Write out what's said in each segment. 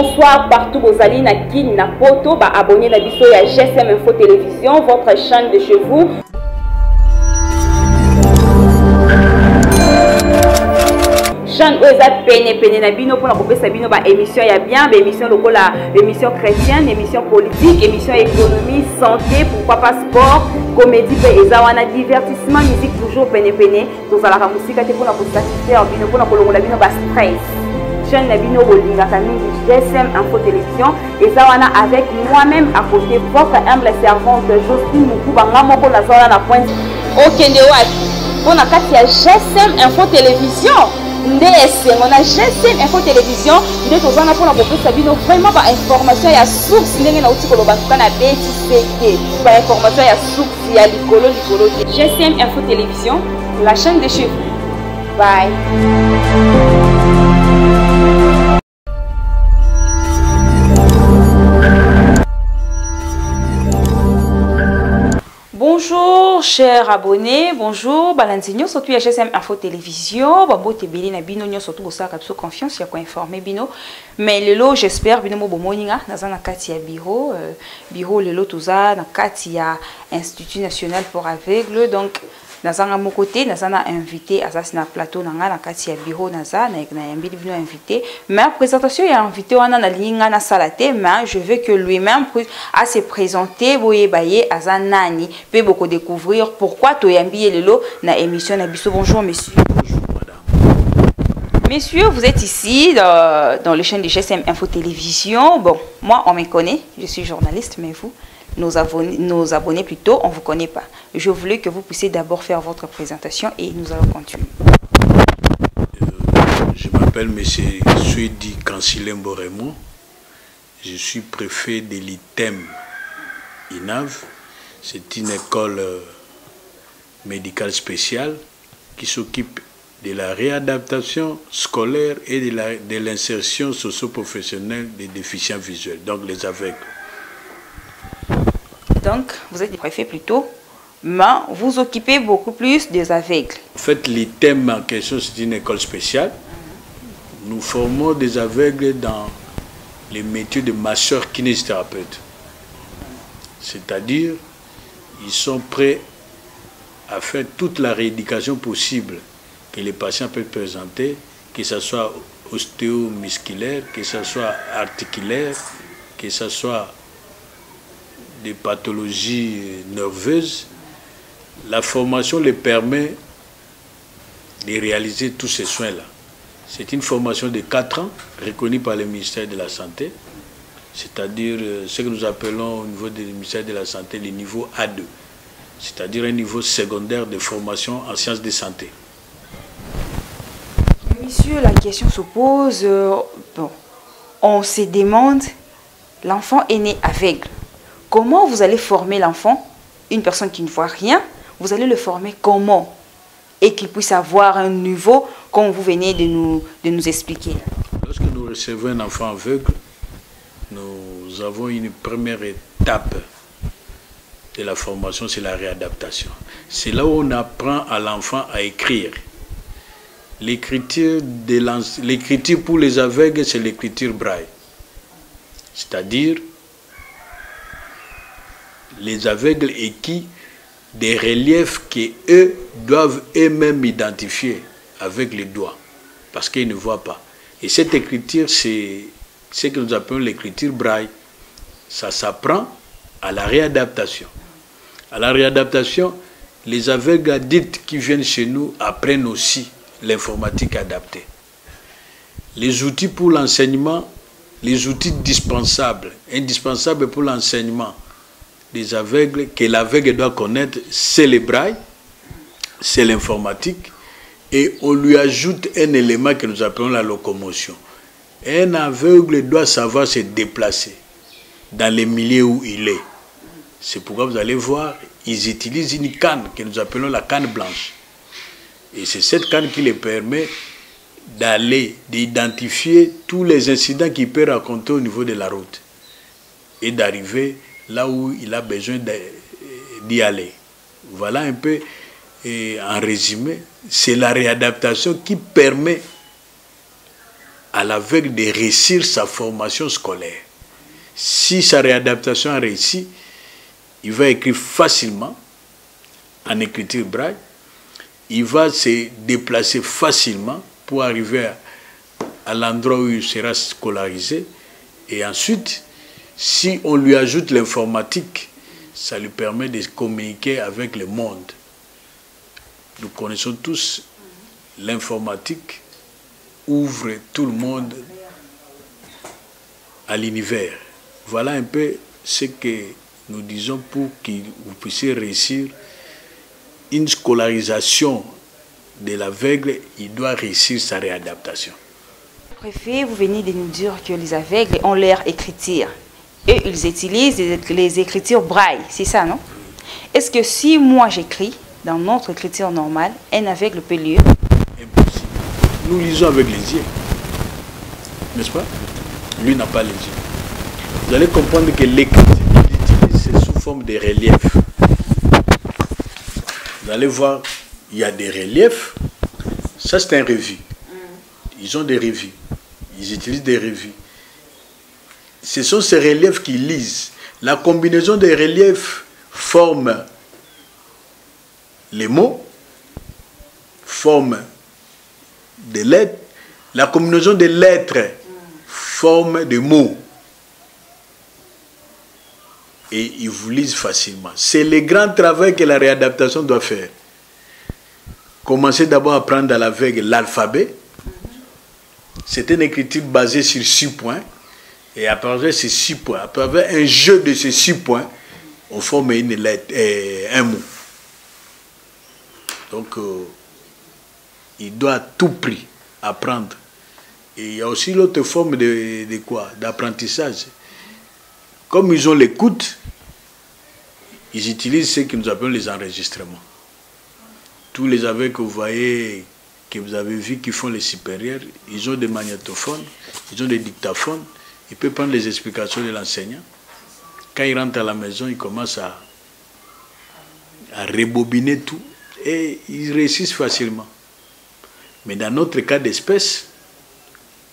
bonsoir partout vos alliés na Guinée, na Poto, abonnez la biso à GSM Info Télévision, votre chaîne de chez vous. Chaîne oza pene na bino pour la sabino ba émission ya bien, émission lokola, émission chrétienne, émission politique, émission économie, santé, pourquoi pas sport, comédie pe ezawana divertissement, musique toujours pene tous à la musique te pour la satisfaire bino pour la kolongola bino ba stress. Chaîne Nabino Bolinga Camille GSM Info Télévision et Zawana avec moi-même à côté votre humble servante Jocelyne Moukouba Ngamoko na zona na pointe okende wapi pona kati ya GSM Info Télévision ndese on a GSM Info Télévision nde tozana pona kopesa bino vraiment ba information ya source ndenge na uti koloba kana beti seke ba information ya source ya likolo GSM Info Télévision la chaîne de chez vous. Bye. Bonjour chers abonnés, bonjour Balanzigno, surtout à GSM Info Télévision, Babo Tebeli na bino nyo surtout bosa kapso confiance ya ko informer bino. Mais lelo j'espère bino mo bomoninga naza na kati ya bureau lelo toza na kati ya Institut National pour Aveugles donc naza na mon côté naza na invité asasi na plateau na kati ya bureau naza na yambili bino invité mais présentation ya invité wana na linga na salate mais je veux que lui-même à se présenter boye baye aza nani pe boko découvrir pourquoi to yambi lelo na émission na biso. Bonjour monsieur. Bonjour madame. Messieurs, vous êtes ici dans le chaîne de GSM Info Télévision. Bon, moi on me connaît, je suis journaliste mais vous nos abonnés plutôt, on ne vous connaît pas. Je voulais que vous puissiez d'abord faire votre présentation et nous allons continuer. Je m'appelle M. Suedi Kansilembo Raymond. Je suis préfet de l'ITEM INAV. C'est une école médicale spéciale qui s'occupe de la réadaptation scolaire et de l'insertion socio-professionnelle des déficients visuels, donc les aveugles. Donc, vous êtes le préfet plutôt, mais vous occupez beaucoup plus des aveugles. En fait, l'ITEM en question, c'est une école spéciale. Nous formons des aveugles dans les métiers de masseur kinésithérapeute. C'est-à-dire, ils sont prêts à faire toute la rééducation possible que les patients peuvent présenter, que ce soit ostéomusculaire, que ce soit articulaire, que ce soit des pathologies nerveuses. La formation les permet de réaliser tous ces soins-là. C'est une formation de 4 ans, reconnue par le ministère de la Santé, c'est-à-dire ce que nous appelons au niveau du ministère de la Santé le niveau A2, c'est-à-dire un niveau secondaire de formation en sciences de santé. Monsieur, la question se pose, bon, on se demande, l'enfant est né aveugle. Comment vous allez former l'enfant, une personne qui ne voit rien, vous allez le former comment? Et qu'il puisse avoir un niveau comme vous venez de nous expliquer. Lorsque nous recevons un enfant aveugle, nous avons une première étape de la formation, c'est la réadaptation. C'est là où on apprend à l'enfant à écrire. L'écriture pour les aveugles, c'est l'écriture braille. C'est-à-dire, les aveugles écrivent des reliefs qu'eux doivent eux-mêmes identifier avec les doigts, parce qu'ils ne voient pas. Et cette écriture, c'est ce que nous appelons l'écriture braille. Ça s'apprend à la réadaptation. À la réadaptation, les aveugles adultes qui viennent chez nous apprennent aussi l'informatique adaptée. Les outils pour l'enseignement, les outils indispensables pour l'enseignement des aveugles, que l'aveugle doit connaître, c'est le braille, c'est l'informatique, et on lui ajoute un élément que nous appelons la locomotion. Un aveugle doit savoir se déplacer dans les milieux où il est. C'est pourquoi vous allez voir, ils utilisent une canne que nous appelons la canne blanche. Et c'est cette canne qui les permet d'identifier tous les incidents qu'il peut raconter au niveau de la route et d'arriver là où il a besoin d'y aller. Voilà un peu, en résumé, c'est la réadaptation qui permet à l'aveugle de réussir sa formation scolaire. Si sa réadaptation a réussi, il va écrire facilement en écriture braille. Il va se déplacer facilement pour arriver à l'endroit où il sera scolarisé. Et ensuite, si on lui ajoute l'informatique, ça lui permet de communiquer avec le monde. Nous connaissons tous l'informatique ouvre tout le monde à l'univers. Voilà un peu ce que nous disons pour que vous puissiez réussir une scolarisation de l'aveugle. Il doit réussir sa réadaptation. Préfet, vous venez de nous dire que les aveugles ont leur écriture et ils utilisent les écritures braille, c'est ça, non? Est-ce que si moi j'écris dans notre écriture normale, un aveugle peut lire? Impossible. Nous lisons avec les yeux, n'est-ce pas? Lui n'a pas les yeux. Vous allez comprendre que l'écriture qu'il utilise, c'est sous forme de relief. Vous allez voir, il y a des reliefs. Ça, c'est un revu. Ils ont des revues. Ils utilisent des revues. Ce sont ces reliefs qu'ils lisent. La combinaison des reliefs forme les mots, forme des lettres. La combinaison des lettres forme des mots. Et ils vous lisent facilement. C'est le grand travail que la réadaptation doit faire. Commencez d'abord à apprendre à l'aveugle l'alphabet. C'est une écriture basée sur 6 points. Et à travers ces 6 points, à travers un jeu de ces 6 points, on forme une lettre, un mot. Donc, il doit à tout prix apprendre. Et il y a aussi l'autre forme de quoi? D'apprentissage. Comme ils ont l'écoute, ils utilisent ce que nous appelons les enregistrements. Tous les aveugles que vous voyez, que vous avez vus, qui font les supérieurs, ils ont des magnétophones, ils ont des dictaphones. Ils peuvent prendre les explications de l'enseignant. Quand ils rentrent à la maison, ils commencent à rebobiner tout et ils réussissent facilement. Mais dans notre cas d'espèce,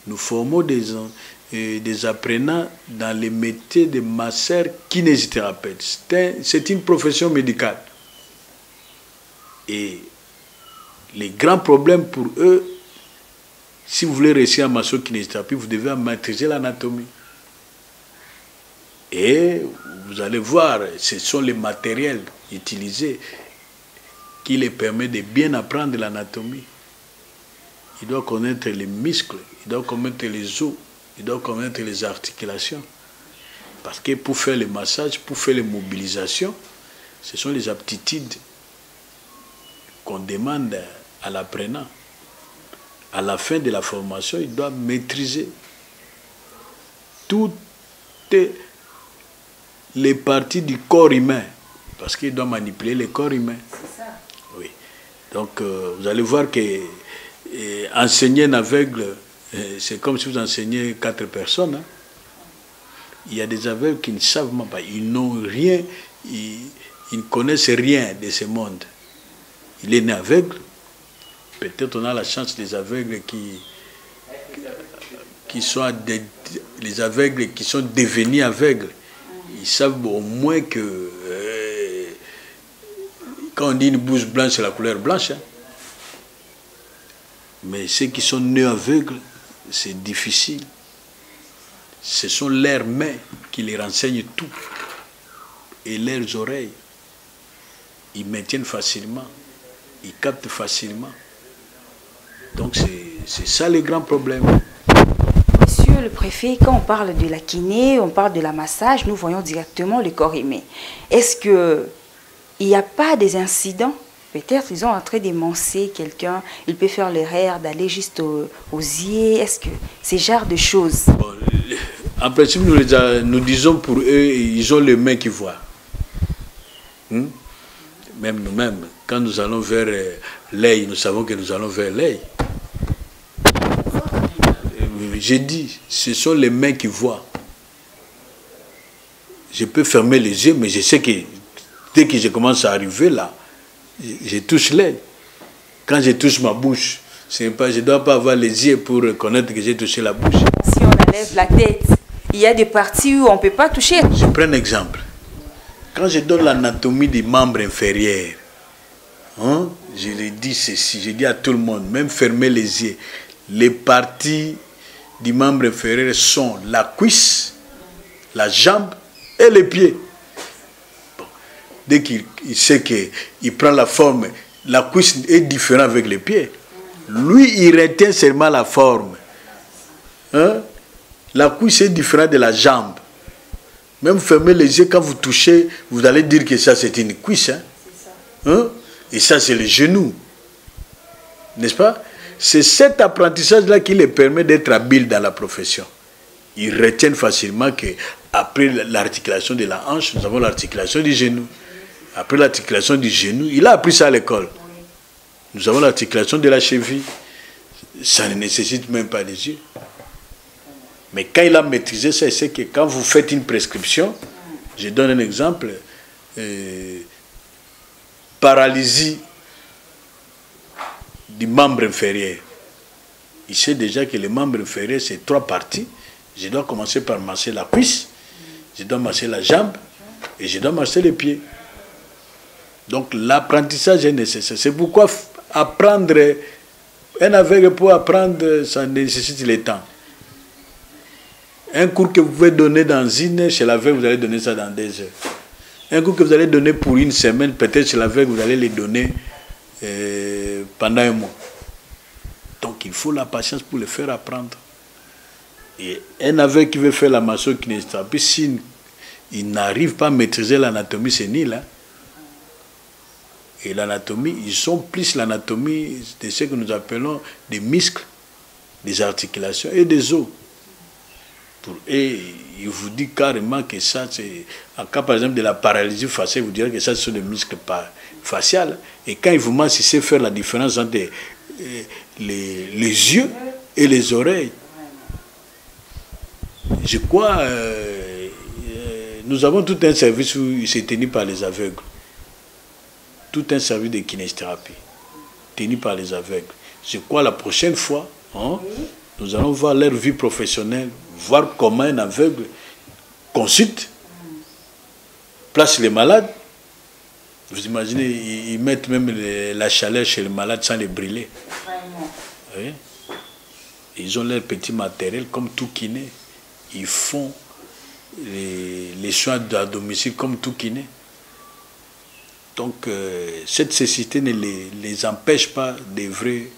nous formons des apprenants dans les métiers de masseur kinésithérapeute. C'est une profession médicale. Et les grands problèmes pour eux, si vous voulez réussir en masso-kinésithérapie, vous devez maîtriser l'anatomie. Et vous allez voir, ce sont les matériels utilisés qui les permettent de bien apprendre l'anatomie. Il doit connaître les muscles, il doit connaître les os, il doit connaître les articulations. Parce que pour faire le massage, pour faire les mobilisations, ce sont les aptitudes qu'on demande à l'apprenant. À la fin de la formation, il doit maîtriser toutes les parties du corps humain, parce qu'il doit manipuler le corps humain. C'est ça. Oui. Donc, vous allez voir que enseigner un aveugle, c'est comme si vous enseignez 4 personnes. Hein. Il y a des aveugles qui ne savent même pas, ils n'ont rien, ils ne connaissent rien de ce monde. Il est né aveugle. Peut-être on a la chance des aveugles qui sont les aveugles qui sont devenus aveugles. Ils savent au moins que quand on dit une bouche blanche, c'est la couleur blanche. Hein. Mais ceux qui sont nés aveugles, c'est difficile. Ce sont leurs mains qui les renseignent tout. Et leurs oreilles. Ils maintiennent facilement. Ils captent facilement. Donc c'est ça le grand problème. Monsieur le préfet, quand on parle de la kiné, on parle de la massage, nous voyons directement le corps humain. Est-ce qu'il n'y a pas des incidents? Peut-être ils sont en train d'émancer quelqu'un, il peut faire l'erreur d'aller juste aux yeux. Est-ce que ces genres de choses? Bon, en principe, nous disons pour eux, ils ont les mains qui voient. Même nous-mêmes, quand nous allons vers l'œil, nous savons que nous allons vers l'œil. J'ai dit, ce sont les mains qui voient. Je peux fermer les yeux, mais je sais que dès que je commence à arriver là, je touche l'œil. Quand je touche ma bouche, je ne dois pas avoir les yeux pour reconnaître que j'ai touché la bouche. Si on enlève la tête, il y a des parties où on ne peut pas toucher. Je prends un exemple. Quand je donne l'anatomie des membres inférieurs, hein, je lui dis ceci, je dis à tout le monde, même fermez les yeux, les parties du membre inférieur sont la cuisse, la jambe et les pieds. Bon. Dès qu'il sait qu'il prend la forme, la cuisse est différente avec les pieds. Lui, il retient seulement la forme. Hein? La cuisse est différente de la jambe. Même fermez les yeux, quand vous touchez, vous allez dire que ça c'est une cuisse. Hein? Hein? Et ça c'est le genou. N'est-ce pas? C'est cet apprentissage-là qui les permet d'être habiles dans la profession. Ils retiennent facilement qu'après l'articulation de la hanche, nous avons l'articulation du genou. Après l'articulation du genou, il a appris ça à l'école. Nous avons l'articulation de la cheville. Ça ne nécessite même pas des yeux. Mais quand il a maîtrisé ça, c'est que quand vous faites une prescription, je donne un exemple, paralysie du membre inférieur. Il sait déjà que le membre inférieur, c'est 3 parties. Je dois commencer par masser la cuisse, je dois masser la jambe et je dois masser les pieds. Donc l'apprentissage est nécessaire. C'est pourquoi apprendre, un aveugle pour apprendre, ça nécessite le temps. Un cours que vous pouvez donner dans une heure, chez l'aveugle, vous allez donner ça dans 2 heures. Un cours que vous allez donner pour une semaine, peut-être chez l'aveugle, vous allez les donner pendant un mois. Donc il faut la patience pour le faire apprendre. Et un aveugle qui veut faire la masso-kinésithérapie, s'il n'arrive pas à maîtriser l'anatomie sénile, hein, et l'anatomie, ils ont plus l'anatomie de ce que nous appelons des muscles, des articulations et des os. Et il vous dit carrément que ça, c'est... En cas par exemple de la paralysie faciale, il vous dira que ça, ce sont des muscles faciales. Et quand il vous demande si c'est faire la différence entre les yeux et les oreilles, je crois, nous avons tout un service où il s'est tenu par les aveugles. Tout un service de kinésithérapie tenu par les aveugles. Je crois la prochaine fois, hein, nous allons voir leur vie professionnelle, voir comment un aveugle consulte, place les malades. Vous imaginez, ils mettent même la chaleur chez les malades sans les brûler. Oui. Ils ont leur petit matériel comme tout kiné. Ils font les soins à domicile comme tout kiné. Donc, cette cécité ne les empêche pas d'œuvrer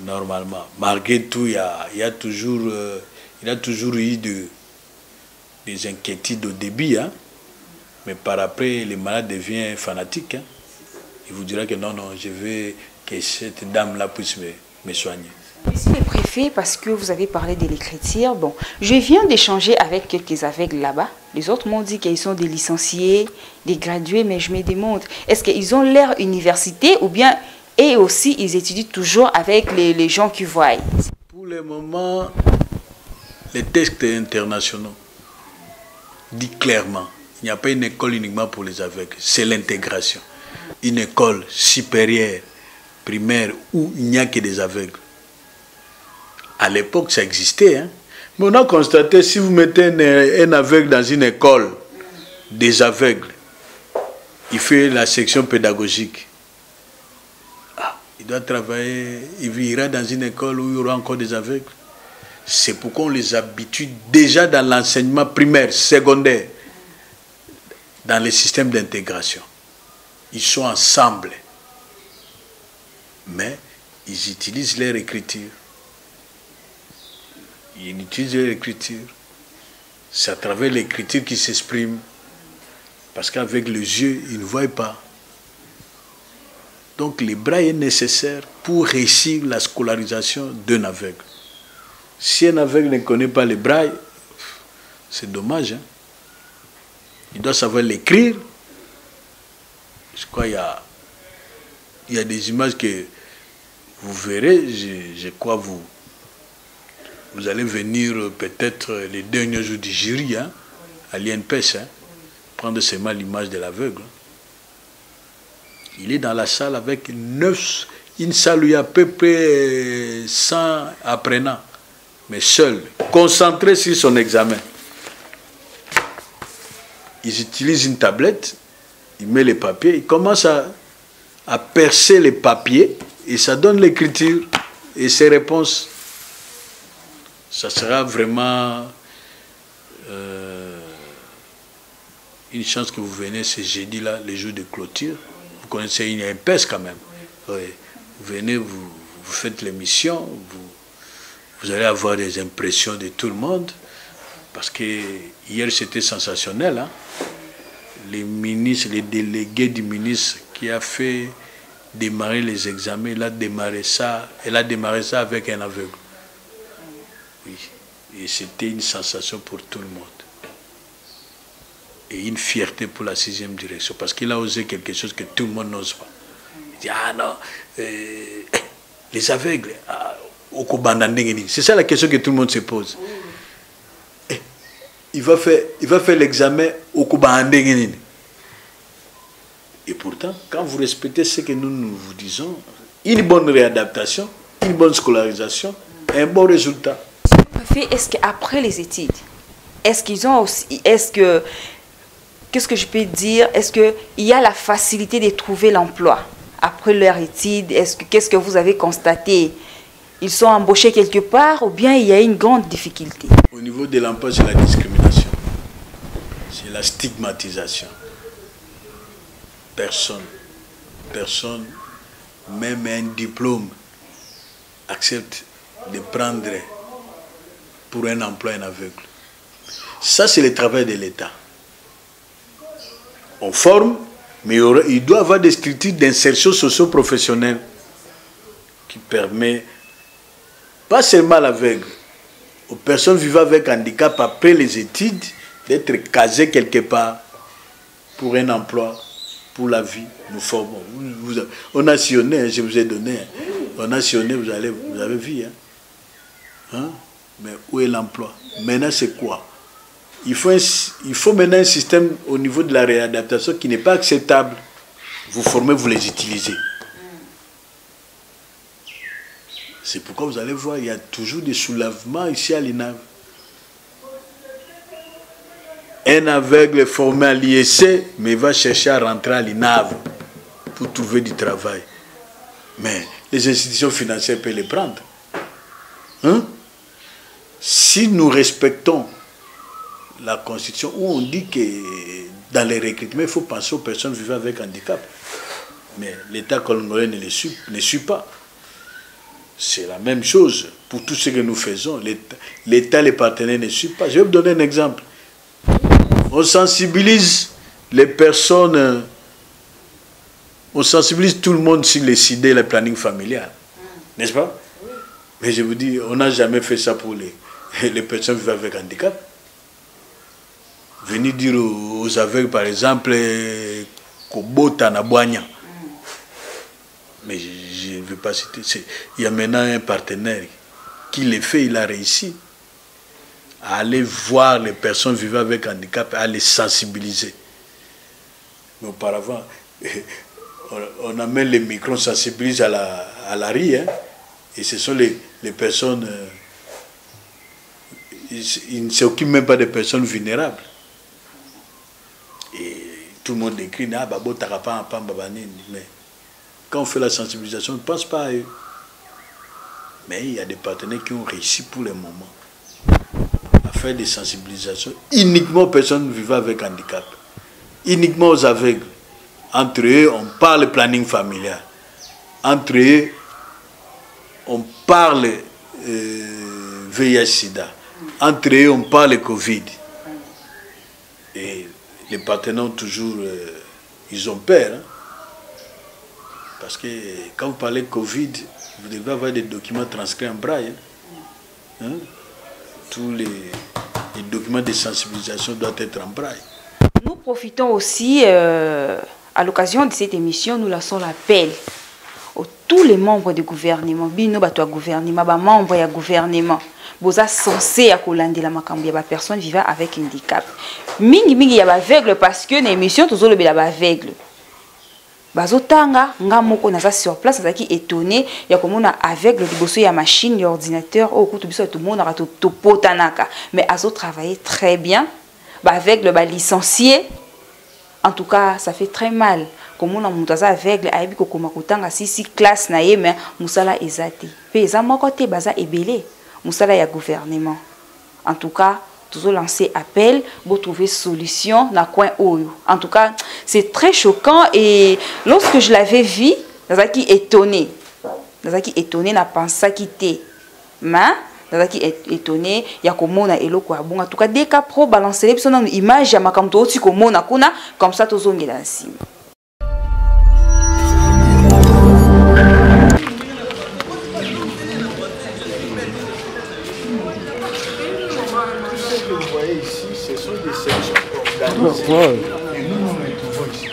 normalement. Malgré tout, il y a toujours eu des inquiétudes au début, hein? Mais par après, les malades deviennent fanatiques. Hein? Il vous dira que non, je veux que cette dame-là puisse me soigner. Monsieur le préfet, parce que vous avez parlé de l'écriture, bon, je viens d'échanger avec quelques aveugles là-bas. Les autres m'ont dit qu'ils sont des licenciés, des gradués, mais je me demande, est-ce qu'ils ont leur université ou bien, et aussi, ils étudient toujours avec les gens qui voient? Pour le moment, les textes internationaux disent clairement, il n'y a pas une école uniquement pour les aveugles, c'est l'intégration. Une école supérieure, primaire, où il n'y a que des aveugles. À l'époque, ça existait. Hein? Mais on a constaté, si vous mettez un aveugle dans une école des aveugles, il fait la section pédagogique. Ah, il doit travailler, il ira dans une école où il y aura encore des aveugles. C'est pourquoi on les habitue déjà dans l'enseignement primaire, secondaire, dans les systèmes d'intégration. Ils sont ensemble. Mais ils utilisent leur écriture. Ils utilisent l'écriture. C'est à travers l'écriture qu'ils s'expriment. Parce qu'avec les yeux, ils ne voient pas. Donc le braille est nécessaire pour réussir la scolarisation d'un aveugle. Si un aveugle ne connaît pas le braille, c'est dommage. Hein? Il doit savoir l'écrire. Je crois qu'il y a des images que vous verrez. Je crois vous allez venir peut-être les derniers jours du jury, hein, à l'INPES, hein, prendre seulement l'image de l'aveugle. Il est dans la salle avec une salle où il y a à peu près 100 apprenants, mais seul, concentré sur son examen. Ils utilisent une tablette, ils mettent les papiers, ils commencent à percer les papiers et ça donne l'écriture et ses réponses. Ça sera vraiment une chance que vous venez ce jeudi-là, les jours de clôture. Vous connaissez, il y a un PES quand même. Oui. Vous venez, vous faites l'émission, vous allez avoir des impressions de tout le monde. Parce que hier c'était sensationnel. Hein? Les ministres, les délégués du ministre qui a fait démarrer les examens, elle a démarré ça avec un aveugle. Oui. Et c'était une sensation pour tout le monde. Et une fierté pour la 6e direction, parce qu'il a osé quelque chose que tout le monde n'ose pas. Il dit, ah non, les aveugles, c'est ça la question que tout le monde se pose. Il va faire l'examen au Koubandengeni. Et pourtant, quand vous respectez ce que nous vous disons, une bonne réadaptation, une bonne scolarisation, un bon résultat. Est-ce qu'après les études, est-ce qu'ils ont aussi, qu'est-ce que je peux dire, est-ce qu'il y a la facilité de trouver l'emploi après leur étude? Qu'est-ce que vous avez constaté? Ils sont embauchés quelque part ou bien il y a une grande difficulté? Au niveau de l'emploi, c'est la discrimination. C'est la stigmatisation. Personne, même un diplôme, accepte de prendre pour un emploi un aveugle. Ça, c'est le travail de l'État. On forme, mais il doit y avoir des structures d'insertion socio-professionnelle qui permet, pas seulement à l'aveugle, aux personnes vivant avec handicap après les études, d'être casées quelque part pour un emploi, pour la vie. Nous formons. On a sillonné, je vous ai donné. On a sillonné, vous avez vu. Hein? Mais où est l'emploi? Maintenant, c'est quoi? Il faut maintenant un système au niveau de la réadaptation qui n'est pas acceptable. Vous formez, vous les utilisez. C'est pourquoi vous allez voir, il y a toujours des soulèvements ici à l'INAV. Un aveugle formé à l'IEC, mais il va chercher à rentrer à l'INAV pour trouver du travail. Mais les institutions financières peuvent les prendre. Hein? Si nous respectons la Constitution, où on dit que dans les recrutements, il faut penser aux personnes vivant avec handicap. Mais l'État congolais ne suit pas. C'est la même chose pour tout ce que nous faisons. L'État, les partenaires ne suivent pas. Je vais vous donner un exemple. On sensibilise les personnes, on sensibilise tout le monde sur les idées et le planning familial. N'est-ce pas? Mais je vous dis, on n'a jamais fait ça pour les personnes vivant avec handicap. Venir dire aux aveugles, par exemple, Kobota Nabouania. Mais je ne veux pas citer. Il y a maintenant un partenaire qui l'a fait, il a réussi à aller voir les personnes vivant avec handicap, à les sensibiliser. Mais auparavant, on amène les micros, on sensibilise à la rue, hein, et ce sont les personnes, ils ne s'occupent même pas des personnes vulnérables. Et tout le monde écrit, mais quand on fait la sensibilisation, on ne pense pas à eux. Mais il y a des partenaires qui ont réussi pour le moment à faire des sensibilisations uniquement aux personnes vivant avec handicap, uniquement aux aveugles. Entre eux, on parle planning familial. Entre eux, on parle VIH-Sida. Entre eux, on parle Covid. Et les partenaires ont toujours, ils ont peur. Hein? Parce que quand vous parlez Covid, vous devez avoir des documents transcrits en braille. Hein? Tous les documents de sensibilisation doivent être en braille. Nous profitons aussi, à l'occasion de cette émission, nous lançons l'appel à tous les membres du gouvernement, bino bato gouvernement, ba membres du gouvernement, boza censé à kolandela makambo ya personnes vivant avec handicap. Mingi ya ba aveugle parce que l'émission toujours le ba aveugle. bazotanga nga moko naza sur place nazaki étonné ya komona avec le liboso ya machine ya ordinateur au kutu biso tout le monde a to potanaka mais azo travailler très bien avec le licencié en tout cas ça fait très mal komona mutaza aveugle aibi ko koma kotanga sisi classe na ye mais musala ezati pe eza moko te baza ebelé musala ya gouvernement en tout cas toujours lancer appel pour trouver solution dans coin oyo. En tout cas, c'est très choquant et lorsque je l'avais vu, nazaki étonné. Nazaki étonné na pensa quitter. Mais nazaki étonné ya komona eloko bon en tout cas dès qu'a pro balancer les personnes image ya makamto oti komona kuna comme ça tozongela nsima. Et nous nous retrouvons ici.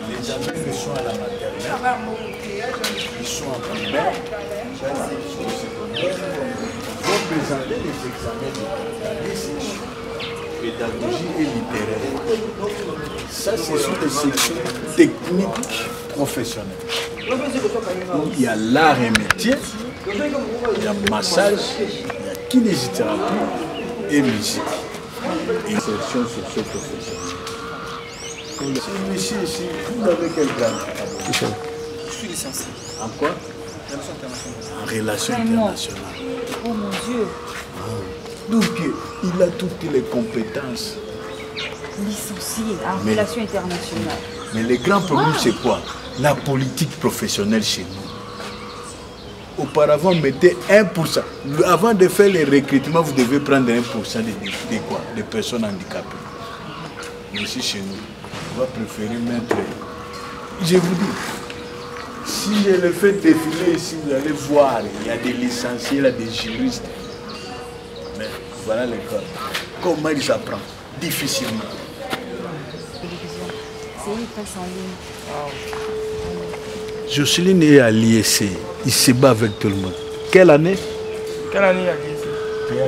Les amis qui sont à la maternelle, ils sont en primaire, vont présenter les examens de pédagogie et littéraire. Ça, ce sont des sections techniques professionnelles. Donc, il y a l'art et métier, il y a massage, il y a kinésithérapie et musique. Insertion socio-professionnelle. Monsieur ici, vous avez quel grade? Je suis licencié. En quoi? En relations internationales. Oh mon Dieu. Donc il a toutes les compétences. Licencié en relations internationales. Mais le grand problème c'est quoi? La politique professionnelle chez nous. Auparavant, mettez 1%. Avant de faire les recrutements, vous devez prendre 1% de quoi? Des personnes handicapées. Mais ici, chez nous, on va préférer mettre... Je vous dis, si je le fais défiler ici, vous allez voir, il y a des licenciés, il y a des juristes. Mais voilà l'école. Comment ils apprennent? Difficilement. C'est une presse en ligne. Jocelyne est à l'IEC. Il se bat avec tout le monde. Quelle année? Quelle année à l'IEC?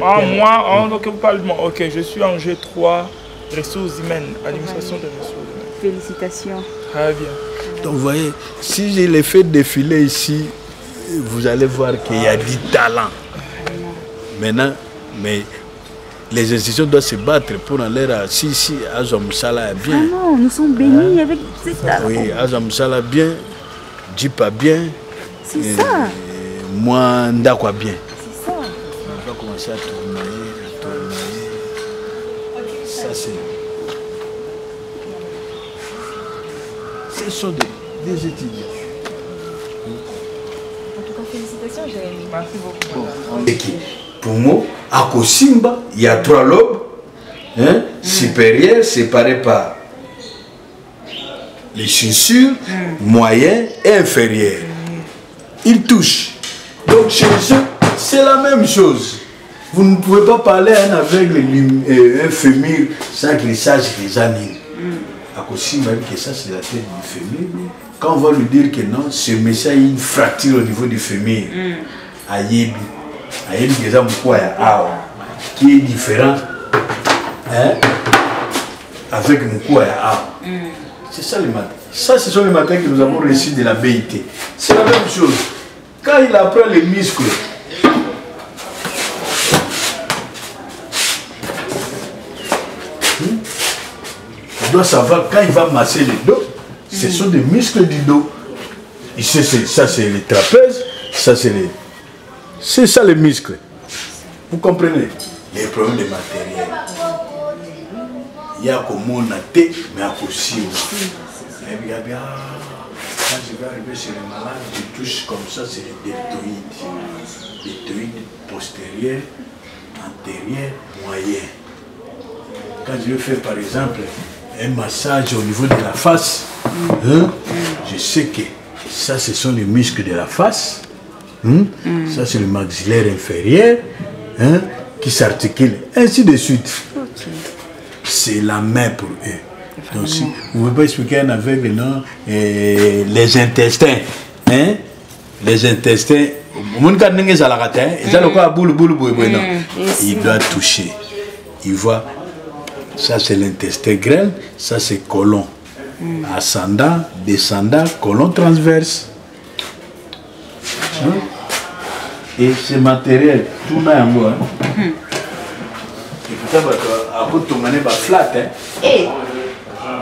Moi, donc, vous parlez de moi. Ok, je suis en G3, ressources humaines, administration des ressources humaines. Félicitations. Très bien. Donc vous voyez, si je les fais défiler ici, vous allez voir qu'il y a du talent. Maintenant, mais les institutions doivent se battre pour aller à si Azamoussala est bien. Ah non, nous sommes bénis avec ces talents. Oui, Azamoussala bien, Djipa bien. C'est ça. Moi, Ndakwa bien. C'est ça. On va commencer à tourner. Ça c'est... Ce sont des étudiants. En tout cas, félicitations, Jérémy. Merci beaucoup. Pour moi, à Kosimba, il y a 3 lobes supérieurs séparés par les chaussures, moyens et inférieurs. Ils touchent. Donc chez eux, c'est la même chose. Vous ne pouvez pas parler à un aveugle, un fémur, sans qu'il sache les animes. À Kosimba, que ça c'est la tête du fémur. Quand on va lui dire que non, ce monsieur a une fracture au niveau du fémur. À Yebi. Qui est différent avec Moukoya. C'est ça le matin. Ça, ce sont les matins que nous avons reçus de la BIT. C'est la même chose. Quand il apprend les muscles, il doit savoir quand il va masser le dos, ce sont des muscles du dos. Ici, ça c'est les trapèzes, ça c'est les... C'est ça les muscles. Vous comprenez? Les problèmes de matériel. Il y a comme on a été, mais à aussi. Quand je vais arriver chez les malades, je touche comme ça, c'est les deltoïdes. Deltoïdes postérieurs, antérieurs, moyens. Quand je vais faire par exemple un massage au niveau de la face, je sais que ça, ce sont les muscles de la face. Ça c'est le maxillaire inférieur qui s'articule, ainsi de suite. C'est la main pour eux. Donc si vous ne pouvez pas expliquer un aveugle, non, les intestins, les intestins, il doit toucher. Il voit, ça c'est l'intestin grêle, ça c'est côlon. Ascendant, descendant, colonne transverse. Hein? Et ce matériel, tout le monde. Et pourtant, à côté de mon flat.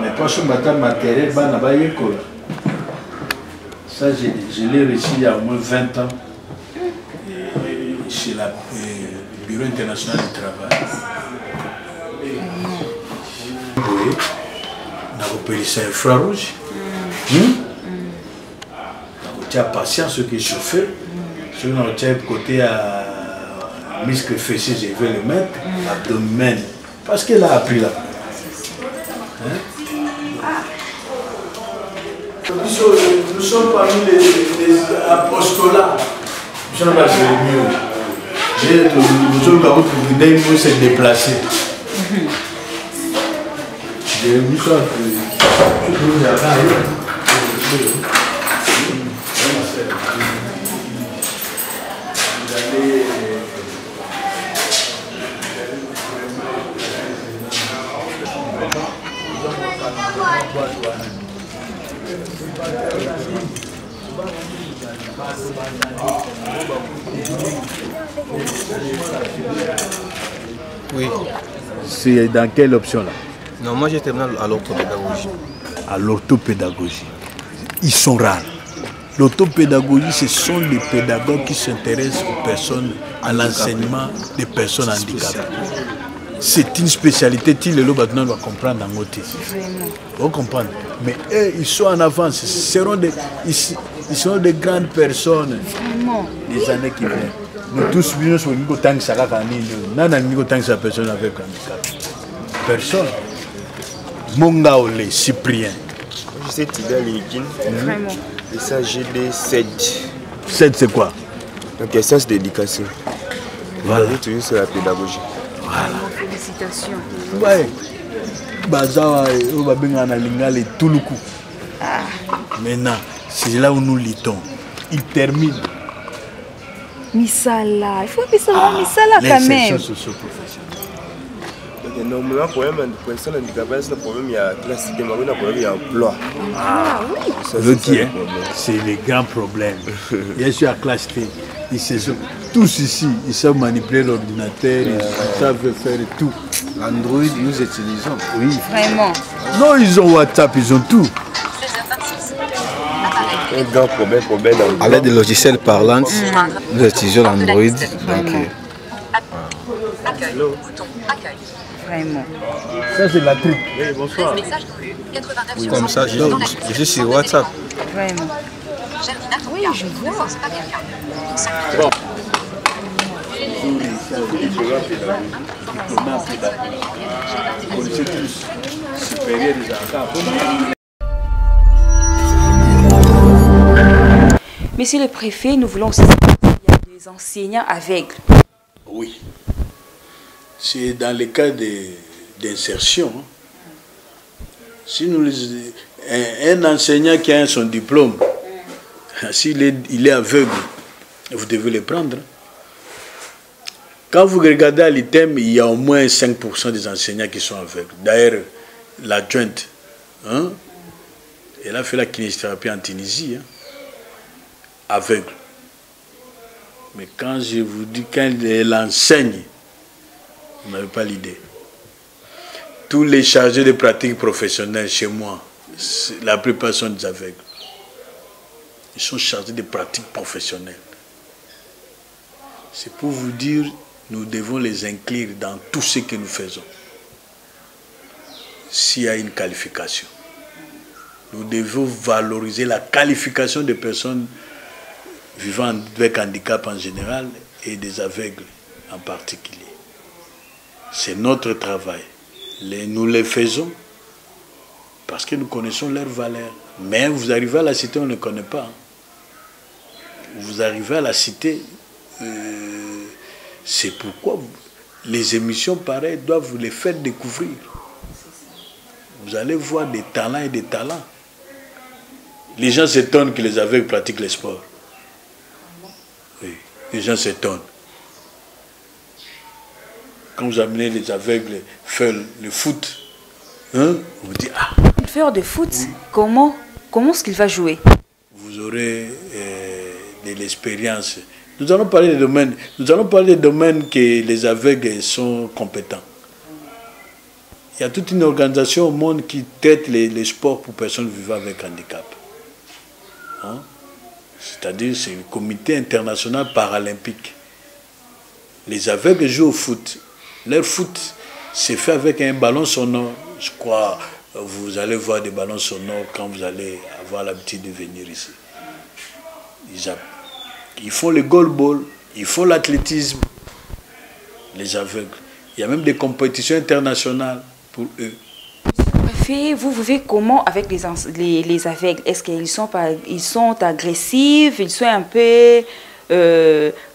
Mais pas sur le matériel, ça, je l'ai reçu il y a au moins 20 ans chez le Bureau international du travail. Oui. On a repéré ça infrarouge. On a patience, ce qui est chauffé. Si on a côté à muscle fessier, je vais le mettre, abdomen. Parce qu'elle a appris là. Nous sommes parmi les apostolats. Nous sommes pas mieux. Nous sommes là pour se déplacer. Nous sommes Oui. C'est dans quelle option là? Non, moi j'étais à l'orthopédagogie. À l'orthopédagogie. Ils sont rares. L'orthopédagogie, ce sont les pédagogues qui s'intéressent aux personnes, à l'enseignement des personnes handicapées. C'est une spécialité que le maintenant doit comprendre en autisme. Vous comprenez? Mais eux, ils sont en avance. Ils seront des grandes personnes. Les années qui viennent. Nous tous, nous sommes au temps que ça va venir. Personne avec handicap. Personne. Mongaole, Cyprien. Je sais Tida Léguine. Et ça, j'ai des 7. 7, c'est quoi? Donc, sciences d'éducation. Voilà. Toujours sur la pédagogie. Voilà. Félicitations. Ouais. Bazawa, on va bien analyser tout le coup. Maintenant, c'est là où nous luttons. Il termine. Misala, il faut que ça va Misala quand même. L'insertion socio-professionnelle. Normalement, le problème de personnes handicapées, c'est le problème il y a classe, il y a un problème, il y a emploi. C'est le grand problème. Il y a sur la classe T, tous ici, ils savent manipuler l'ordinateur, ils savent faire tout. Android, nous utilisons. Oui. Vraiment. Non, ils ont WhatsApp, ils ont tout. Un grand problème. À l'aide de logiciels parlants, nous utilisons Android. Donc, Vraiment. Ça, c'est la trique. Oui, bonsoir. comme ça, je suis sur WhatsApp. Vraiment. Oui, je vois. Monsieur le préfet, nous voulons aussi savoir s'il y a des enseignants aveugles. Oui. C'est dans les cas d'insertion. Si un enseignant qui a son diplôme, s'il est aveugle, vous devez le prendre. Quand vous regardez à l'item, il y a au moins 5% des enseignants qui sont aveugles. D'ailleurs, l'adjointe, elle a fait la kinésithérapie en Tunisie, aveugle. Mais quand je vous dis qu'elle enseigne, vous n'avez pas l'idée. Tous les chargés de pratiques professionnelles chez moi, la plupart sont des aveugles. Ils sont chargés de pratiques professionnelles. C'est pour vous dire, nous devons les inclure dans tout ce que nous faisons. S'il y a une qualification. Nous devons valoriser la qualification des personnes vivant avec handicap en général et des aveugles en particulier. C'est notre travail. Nous les faisons parce que nous connaissons leurs valeurs. Mais vous arrivez à la cité, on ne connaît pas. Vous arrivez à la cité, c'est pourquoi les émissions pareilles doivent vous les faire découvrir. Vous allez voir des talents et des talents. Les gens s'étonnent que les aveugles pratiquent le sport. Oui, les gens s'étonnent. Quand vous amenez les aveugles faire le foot, on vous dit, joueur de foot, comment est-ce qu'il va jouer? Vous aurez de l'expérience. Nous allons parler des domaines que les aveugles sont compétents. Il y a toute une organisation au monde qui traite les sports pour personnes vivant avec handicap. Hein? C'est-à-dire, c'est le comité international paralympique. Les aveugles jouent au foot. Leur foot, c'est fait avec un ballon sonore. Je crois, vous allez voir des ballons sonores quand vous allez avoir l'habitude de venir ici. Ils font le goalball, ils font l'athlétisme, les aveugles. Il y a même des compétitions internationales pour eux. Vous vivez comment avec les aveugles? Est-ce qu'ils sont agressifs, ils sont un peu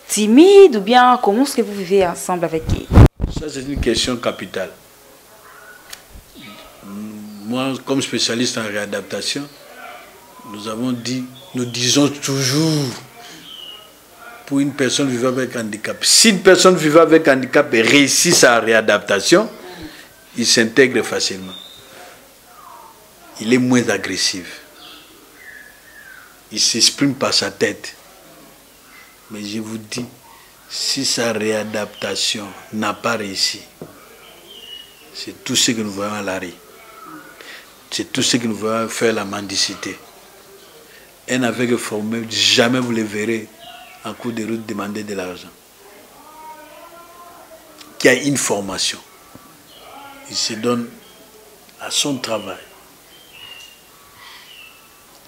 timides, ou bien comment est-ce que vous vivez ensemble avec eux? Ça, c'est une question capitale. Moi, comme spécialiste en réadaptation, nous disons toujours, pour une personne vivant avec handicap, si une personne vivant avec handicap réussit sa réadaptation, il s'intègre facilement. Il est moins agressif. Il s'exprime par sa tête. Mais je vous dis, si sa réadaptation n'a pas réussi, c'est tout ce que nous voyons à l'arrêt. C'est tout ce que nous voyons faire la mendicité. Un aveugle formé, jamais vous le verrez en cours de route demander de l'argent. Qui a une formation. Il se donne à son travail.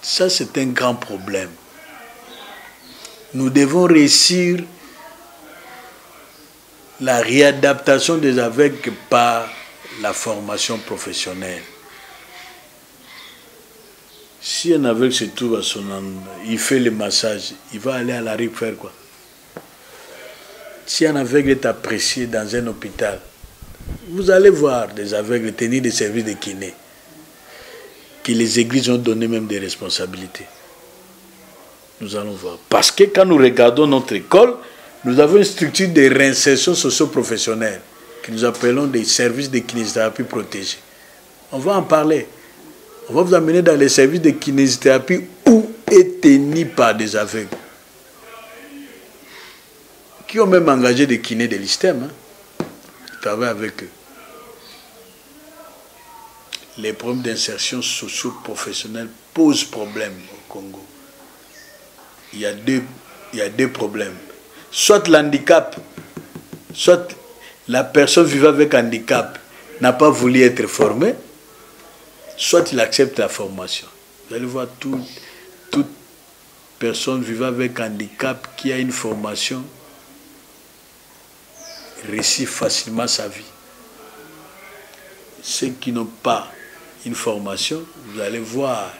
Ça, c'est un grand problème. Nous devons réussir la réadaptation des aveugles par la formation professionnelle. Si un aveugle se trouve à son endroit, il fait le massage, il va aller à la rue faire quoi? Si un aveugle est apprécié dans un hôpital, vous allez voir des aveugles tenir des services de kiné, que les églises ont donné même des responsabilités. Nous allons voir. Parce que quand nous regardons notre école, nous avons une structure de réinsertion socio-professionnelle que nous appelons des services de kinésithérapie protégés. On va en parler. On va vous amener dans les services de kinésithérapie où est tenu par des aveugles qui ont même engagé des kinés de l'ISTEM. Ils travaillent avec eux. Les problèmes d'insertion socio-professionnelle posent problème au Congo. Il y a deux problèmes. Soit l'handicap, soit la personne vivant avec handicap n'a pas voulu être formée, soit il accepte la formation. Vous allez voir, toute personne vivant avec handicap qui a une formation réussit facilement sa vie. Ceux qui n'ont pas une formation, vous allez voir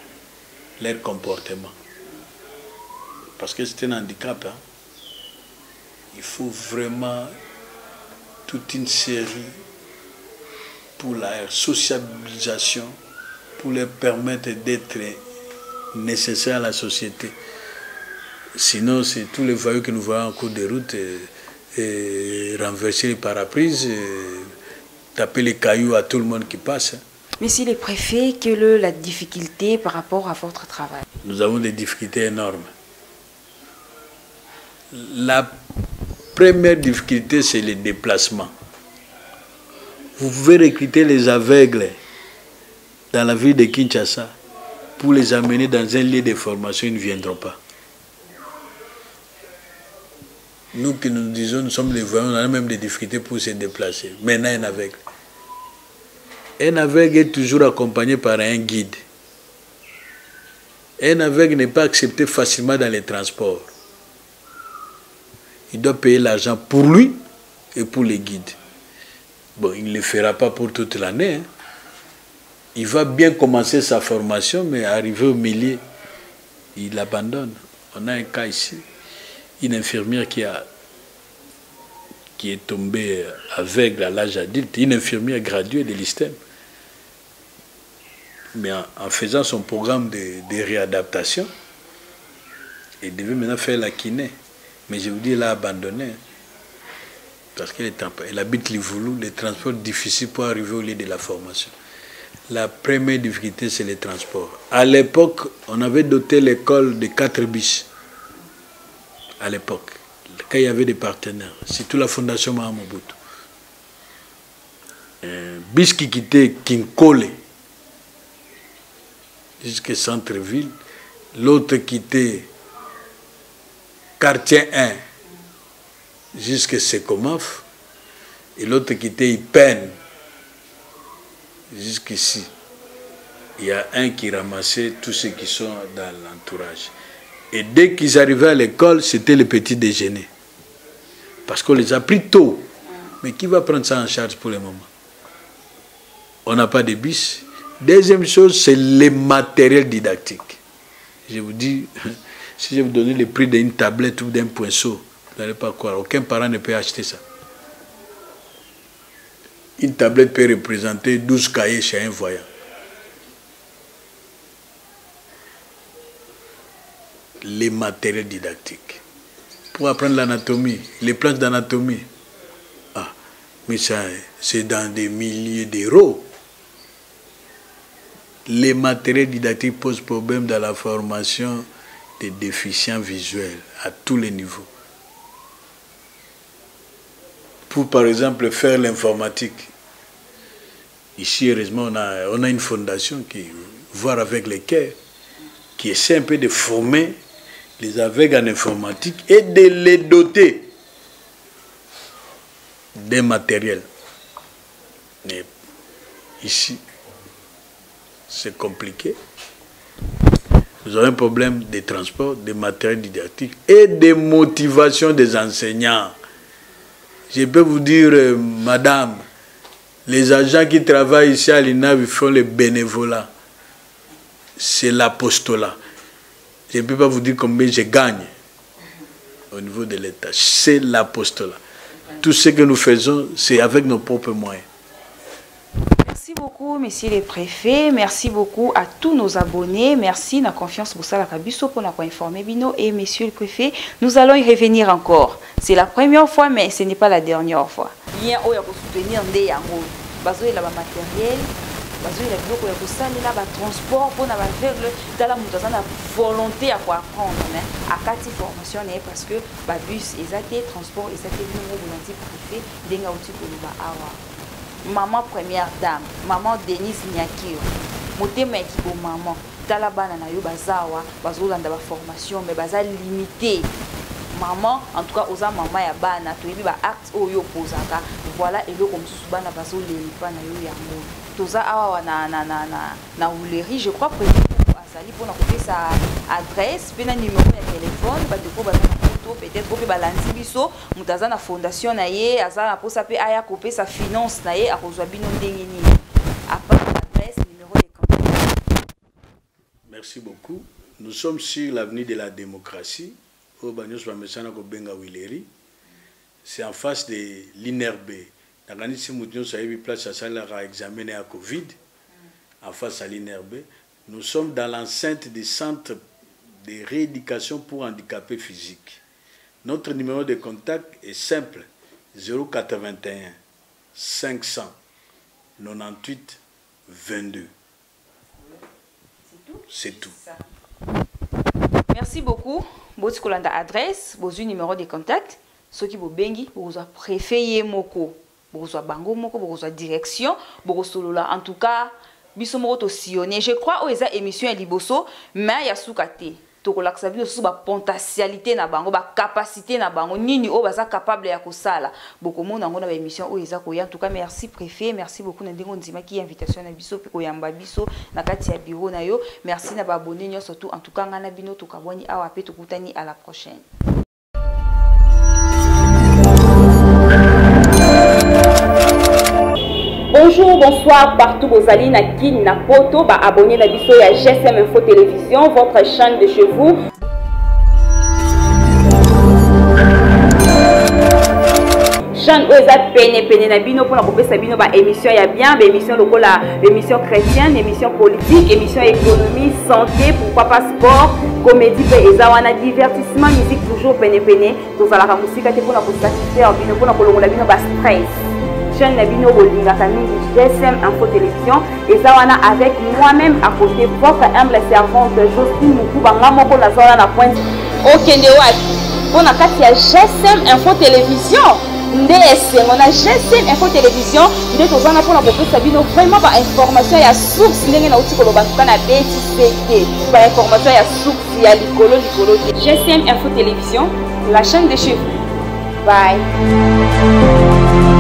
leur comportement. Parce que c'est un handicap. Hein. Il faut vraiment toute une série pour la sociabilisation, pour leur permettre d'être nécessaires à la société. Sinon, c'est tous les voyous que nous voyons en cours de route, renverser les paraprises, taper les cailloux à tout le monde qui passe. Monsieur le préfet, quelle est la difficulté par rapport à votre travail? Nous avons des difficultés énormes. La première difficulté, c'est les déplacements. Vous pouvez recruter les aveugles dans la ville de Kinshasa pour les amener dans un lieu de formation, ils ne viendront pas. Nous qui nous disons, nous sommes les voyants, on a même des difficultés pour se déplacer. Maintenant, un aveugle. Un aveugle est toujours accompagné par un guide. Un aveugle n'est pas accepté facilement dans les transports. Il doit payer l'argent pour lui et pour les guides. Bon, il ne le fera pas pour toute l'année. Hein. Il va bien commencer sa formation, mais arrivé au milieu, il abandonne. On a un cas ici, une infirmière qui est tombée aveugle à l'âge adulte, une infirmière graduée de l'ISTEM. Mais en faisant son programme de réadaptation, elle devait maintenant faire la kiné. Mais je vous dis, elle a abandonné. Parce qu'elle habite Livoulou, les transports difficiles pour arriver au lieu de la formation. la première difficulté, c'est les transports. À l'époque, on avait doté l'école de 4 bus. À l'époque, quand il y avait des partenaires, surtout la Fondation Mahamobutu. Un bus qui quittait Kinkole jusqu'au centre-ville, l'autre quittait quartier 1 jusqu'à Sekomaf, et l'autre quittait Ipen jusqu'ici. Il y a un qui ramassait tous ceux qui sont dans l'entourage. Et dès qu'ils arrivaient à l'école, c'était le petit déjeuner. Parce qu'on les a pris tôt. Mais qui va prendre ça en charge pour le moment? On n'a pas de bus. Deuxième chose, c'est les matériels didactiques. Je vous dis, si je vous donnais le prix d'une tablette ou d'un pinceau, vous n'allez pas croire. Aucun parent ne peut acheter ça. Une tablette peut représenter 12 cahiers chez un voyant. Les matériels didactiques. Pour apprendre l'anatomie, les planches d'anatomie. Ah, mais ça, c'est dans des milliers d'euros. Les matériels didactiques posent problème dans la formation des déficients visuels à tous les niveaux. Pour, par exemple, faire l'informatique, ici, heureusement, on a une fondation qui, voire avec les CAIR, qui essaie un peu de former les aveugles en informatique et de les doter des matériels. Mais ici, c'est compliqué. Nous avons un problème de transport, de matériel didactique et de motivation des enseignants. Je peux vous dire, madame, les agents qui travaillent ici à l'INAV font le bénévolat. C'est l'apostolat. Je ne peux pas vous dire combien je gagne au niveau de l'État. C'est l'apostolat. Tout ce que nous faisons, c'est avec nos propres moyens. Merci beaucoup, messieurs les préfets. Merci beaucoup à tous nos abonnés. Merci, la confiance pour ça, la Kabiso, pour nous informer, Bino. Et messieurs les préfets, nous allons y revenir encore. C'est la première fois, mais ce n'est pas la dernière fois. Bien, on va soutenir des yango. Bazoé la matériel. Bazoé la biloko ya kosalela ba transport pour na ba aveugle dans la mutazana volonté à apprendre mais à kati formation parce que ba bus ezate transport ezate numéro volonté préfet denga outi ko ba awa. Maman première dame, maman Denise Nyakiro. Motema ekibo maman tala bana na yo bazawa bazolanda ba formation mais baza limité. Maman, en tout cas, aux maman ya bana, tu es ba acte oyo posaka. Voilà et le comme sous bana bazo le pas na yo yango. Toza awa na ouleri, je crois que azali pour na copier sa adresse, puis na numéro de téléphone, ba de ko ba photo peut-être ko ba lanzi biso, mutaza na fondation na ye, azala pour ça pe aya copier sa finance na ye a kozwa bino ndenge ni. Après l'adresse, numéro de contact. Merci beaucoup. Nous sommes sur l'avenue de la démocratie. C'est en face de l'INRB. En face à l'INRB. Nous sommes dans l'enceinte du centre de rééducation pour handicapés physiques. Notre numéro de contact est simple, 081 598 22. C'est tout. Merci beaucoup. Vous avez l'adresse, vous avez numéro de contact. Ceux qui vous bengi, vous avez préfet moko, vous avez bango moko, vous avez direction, vous avez en tout cas, biso moko sillonné. Je crois que les émissions liboso, mais il y a soukate. To ko laksa biso sous ba potentialité na bango, ba capacité na bango, nini o baza capable ya kosala. Boko mona ngona ba émission o eza ko ya. En tout cas, merci préfet, merci beaucoup na ndingo ndima ki invitation na biso pe ko yamba biso na kati ya bureau na yo. Merci na ba abonné nyo surtout en tout cas ngana bino to kabwani awa pe to kutani à la prochaine. Bonjour, bonsoir, partout vos alliés na kin na poto, ba abonné na biso ya GSM Info Télévision, votre chaîne de chez vous. Chaîne oza pene na bino pour na kopesa bino ba émission ya bien, ba émission lokola émission chrétienne, émission politique, émission économie, santé, pourquoi pas sport, comédie pe ezawana divertissement, musique toujours pene to za la musique te pour na ko satisfaire bino pour na kolongola bino ba stress. chaîne Nabino Rolinga Kamini GSM Info Télévision et Zawana avec moi-même à côté votre humble servante Jocelyne Mukuba Ngamoko na Zawana na pointe Okende wapi on a katia GSM Info Télévision ndese on a GSM Info Télévision nde tozana pona kopesa bino vraiment ba information ya source ndenge na uti koloba kana BTCT ba information ya source ya likolo GSM Info Télévision la chaîne de chez vous. Bye.